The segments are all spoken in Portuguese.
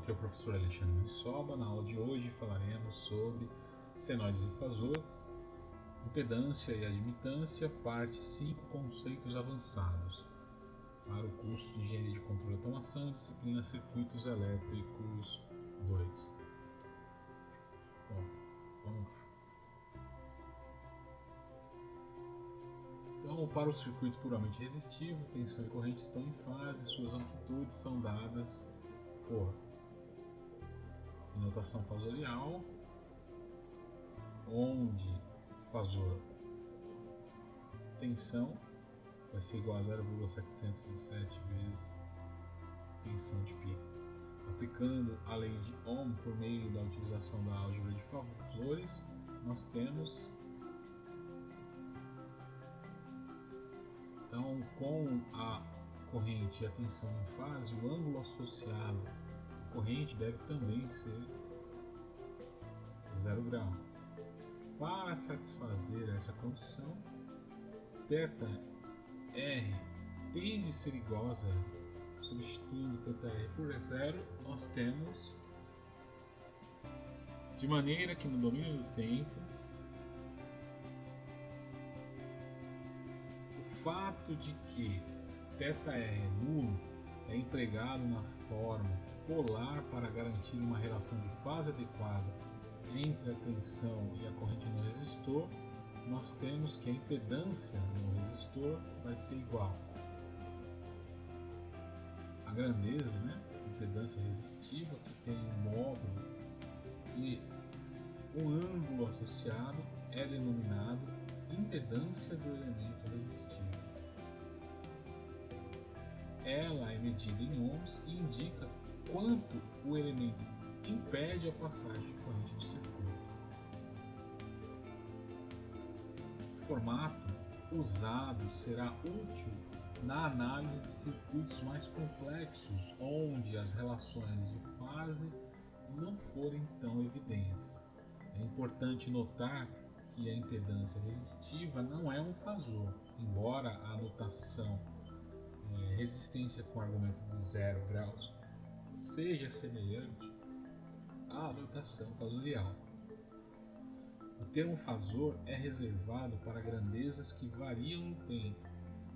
aqui é o professor Alexandre Missoba. Na aula de hoje falaremos sobre senoides e fasores, impedância e admitância, parte 5, conceitos avançados, para o curso de Engenharia de Controle e Automação, disciplina Circuitos Elétricos 2. Bom, vamos lá. Então, para o circuito puramente resistivo, tensão e corrente estão em fase, suas amplitudes são dadas por notação fasorial, onde fasor tensão vai ser igual a 0,707 vezes tensão de π. Aplicando a lei de Ohm por meio da utilização da álgebra de fasores, nós temos então com a corrente e a tensão em fase, o ângulo associado à corrente deve também ser 0 grau. Para satisfazer essa condição, θr tem de ser igual a zero. Substituindo θr por zero, nós temos de maneira que no domínio do tempo o fato de que θr é nulo é empregado na forma polar para garantir uma relação de fase adequada entre a tensão e a corrente no resistor. Nós temos que a impedância no resistor vai ser igual à grandeza, impedância resistiva, que tem um módulo, e o ângulo associado é denominado impedância do elemento resistivo. Ela é medida em ohms e indica quanto o elemento impede a passagem de corrente do circuito. O formato usado será útil na análise de circuitos mais complexos, onde as relações de fase não forem tão evidentes. É importante notar que a impedância resistiva não é um fasor, embora a notação resistência com argumento de 0 graus seja semelhante à notação fasorial. O termo fasor é reservado para grandezas que variam no tempo,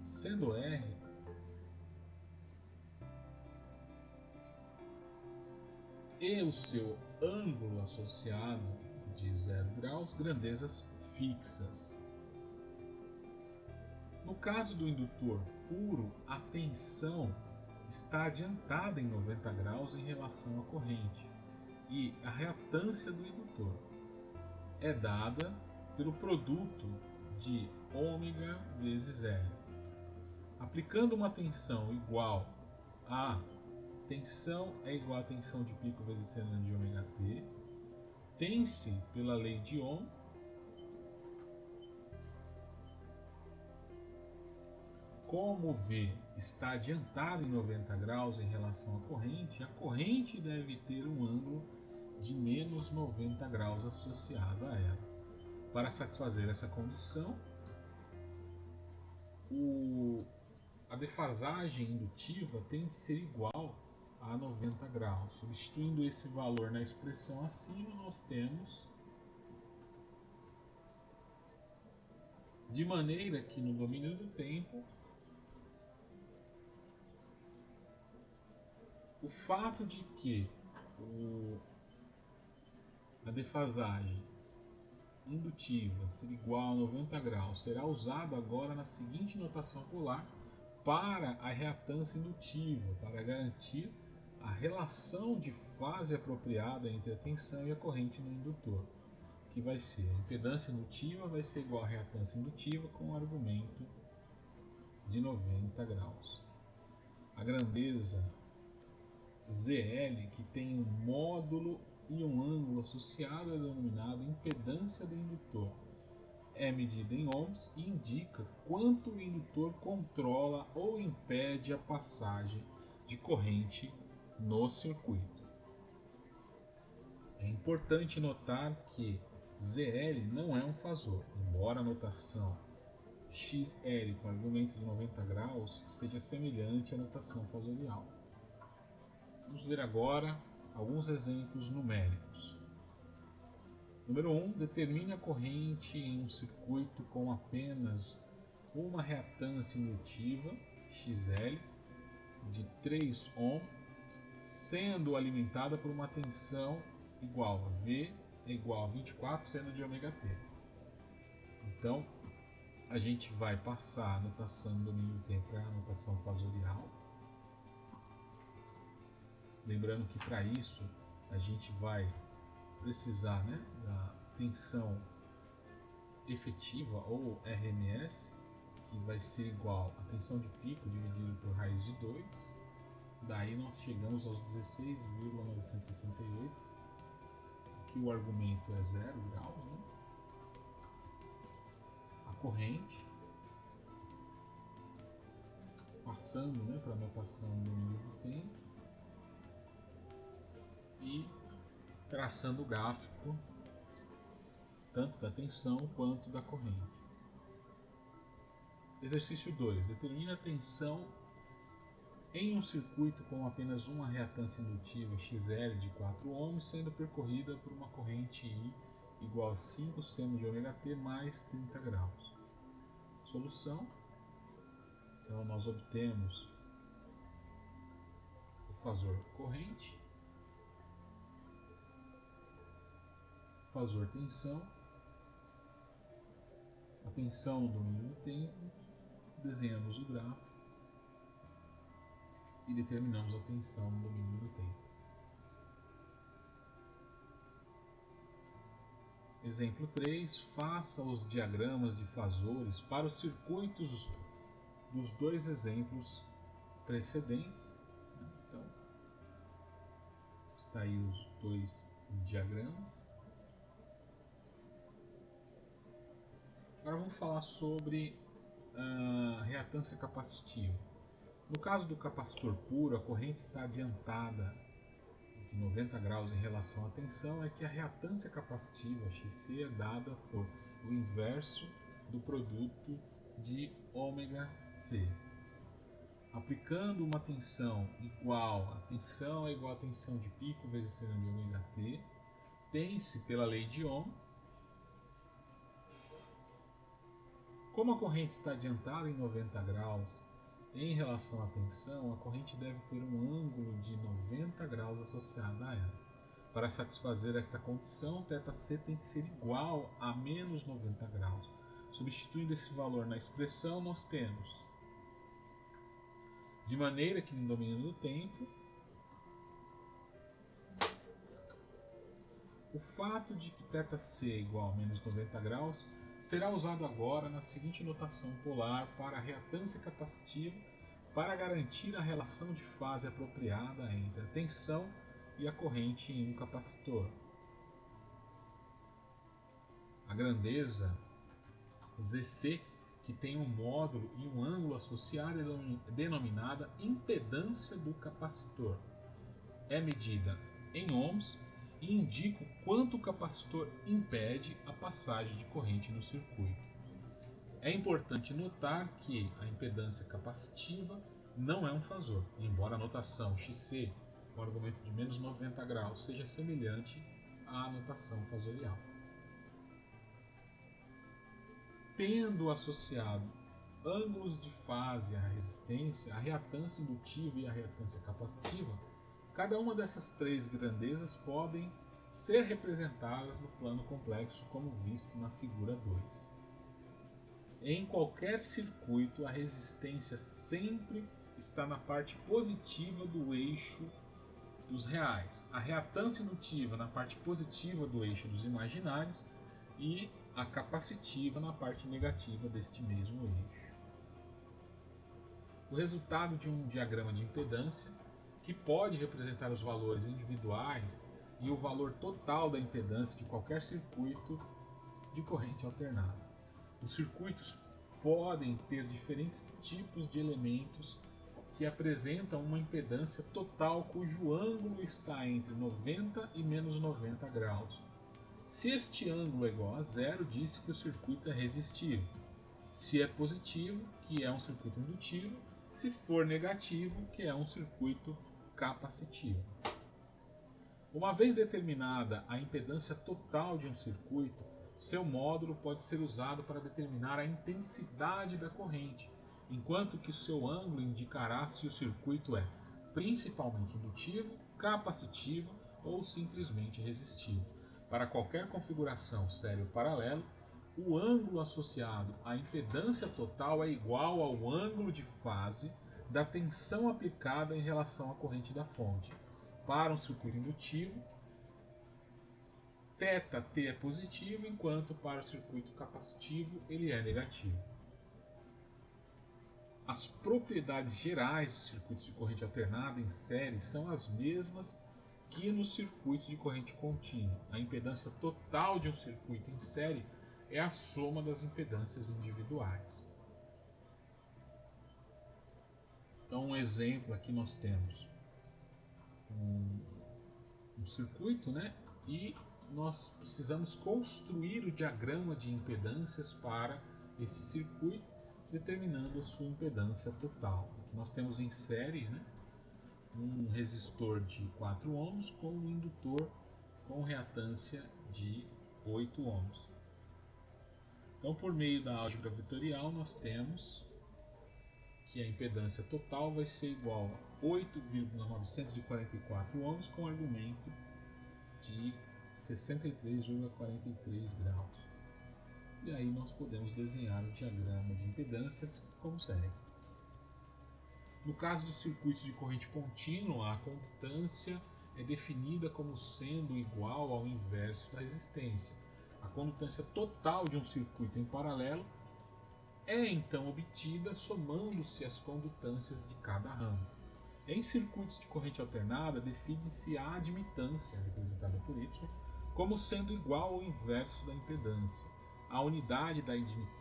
sendo R e o seu ângulo associado de 0 graus grandezas fixas. No caso do indutor puro, a tensão está adiantada em 90 graus em relação à corrente, e a reatância do indutor é dada pelo produto de ômega vezes L. Aplicando uma tensão igual a tensão é igual a tensão de pico vezes seno de ômega t, tem-se pela lei de Ohm como V está adiantada em 90 graus em relação à corrente, a corrente deve ter um ângulo de menos 90 graus associado a ela. Para satisfazer essa condição, a defasagem indutiva tem de ser igual a 90 graus. Substituindo esse valor na expressão acima, nós temos de maneira que no domínio do tempo o fato de que a defasagem indutiva ser igual a 90 graus será usado agora na seguinte notação polar para a reatância indutiva, para garantir a relação de fase apropriada entre a tensão e a corrente no indutor, que vai ser a impedância indutiva vai ser igual à reatância indutiva com o argumento de 90 graus. A grandeza ZL, que tem um módulo e um ângulo associado, é denominado impedância do indutor. É medida em ohms e indica quanto o indutor controla ou impede a passagem de corrente no circuito. É importante notar que ZL não é um fasor, embora a notação XL com argumento de 90 graus seja semelhante à notação fasorial. Vamos ver agora alguns exemplos numéricos. Número 1. Determine a corrente em um circuito com apenas uma reatância indutiva, XL, de 3 ohm, sendo alimentada por uma tensão igual a V é igual a 24 seno de ômega T. Então, a gente vai passar a notação do domínio do tempo para a notação fasorial. Lembrando que para isso a gente vai precisar, né, da tensão efetiva, ou RMS, que vai ser igual a tensão de pico dividido por raiz de 2. Daí nós chegamos aos 16,968, que o argumento é 0 graus, né? A corrente, passando, né, para a notação do domínio do tempo e traçando o gráfico tanto da tensão quanto da corrente. Exercício 2. Determine a tensão em um circuito com apenas uma reatância indutiva XL de 4 ohms, sendo percorrida por uma corrente I igual a 5 seno de ômega T mais 30 graus. Solução. Então nós obtemos o fasor corrente, fasor tensão, a tensão no domínio do tempo, desenhamos o gráfico e determinamos a tensão no domínio do tempo. Exemplo 3. Faça os diagramas de fasores para os circuitos dos dois exemplos precedentes. Então, está aí os dois diagramas. Agora vamos falar sobre a reatância capacitiva. No caso do capacitor puro, a corrente está adiantada de 90 graus em relação à tensão, é que a reatância capacitiva XC é dada por o inverso do produto de ômega C. Aplicando uma tensão igual a tensão é igual a tensão de pico vezes seno de ômega T, tem-se pela lei de Ohm. Como a corrente está adiantada em 90 graus em relação à tensão, a corrente deve ter um ângulo de 90 graus associado a ela. Para satisfazer esta condição, θc tem que ser igual a menos 90 graus. Substituindo esse valor na expressão, nós temos, de maneira que no domínio do tempo, o fato de que θc é igual a menos 90 graus será usado agora na seguinte notação polar para a reatância capacitiva para garantir a relação de fase apropriada entre a tensão e a corrente em um capacitor. A grandeza Zc, que tem um módulo e um ângulo associado, é denominada impedância do capacitor. É medida em ohms e indica o quanto o capacitor impede a passagem de corrente no circuito. É importante notar que a impedância capacitiva não é um fasor, embora a notação XC, com argumento de menos 90 graus, seja semelhante à notação fasorial. Tendo associado ângulos de fase à resistência, a reatância indutiva e a reatância capacitiva, cada uma dessas três grandezas podem ser representadas no plano complexo, como visto na figura 2. Em qualquer circuito, a resistência sempre está na parte positiva do eixo dos reais, a reatância indutiva na parte positiva do eixo dos imaginários e a capacitiva na parte negativa deste mesmo eixo. O resultado de um diagrama de impedância, que pode representar os valores individuais e o valor total da impedância de qualquer circuito de corrente alternada. Os circuitos podem ter diferentes tipos de elementos que apresentam uma impedância total cujo ângulo está entre 90 e menos 90 graus. Se este ângulo é igual a zero, diz que o circuito é resistivo. Se é positivo, que é um circuito indutivo. Se for negativo, que é um circuito capacitivo. Uma vez determinada a impedância total de um circuito, seu módulo pode ser usado para determinar a intensidade da corrente, enquanto que seu ângulo indicará se o circuito é principalmente indutivo, capacitivo ou simplesmente resistivo. Para qualquer configuração série ou paralelo, o ângulo associado à impedância total é igual ao ângulo de fase da tensão aplicada em relação à corrente da fonte. Para um circuito indutivo, θT é positivo, enquanto para o circuito capacitivo ele é negativo. As propriedades gerais dos circuitos de corrente alternada em série são as mesmas que nos circuitos de corrente contínua. A impedância total de um circuito em série é a soma das impedâncias individuais. Então, um exemplo aqui nós temos um circuito, né? E nós precisamos construir o diagrama de impedâncias para esse circuito, determinando a sua impedância total. Aqui nós temos em série, né, um resistor de 4 ohms com um indutor com reatância de 8 ohms. Então, por meio da álgebra vetorial, nós temos que a impedância total vai ser igual a 8,944 ohms com argumento de 63,43 graus. E aí nós podemos desenhar o diagrama de impedâncias como segue. No caso de circuitos de corrente contínua, a condutância é definida como sendo igual ao inverso da resistência. A condutância total de um circuito em paralelo é então obtida somando-se as condutâncias de cada ramo. Em circuitos de corrente alternada, define-se a admitância, representada por Y, como sendo igual ao inverso da impedância. A unidade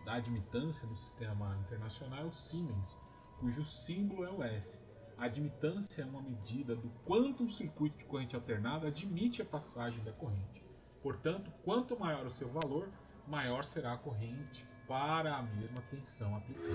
da admitância no sistema internacional é o Siemens, cujo símbolo é o S. A admitância é uma medida do quanto um circuito de corrente alternada admite a passagem da corrente. Portanto, quanto maior o seu valor, maior será a corrente para a mesma tensão aplicada.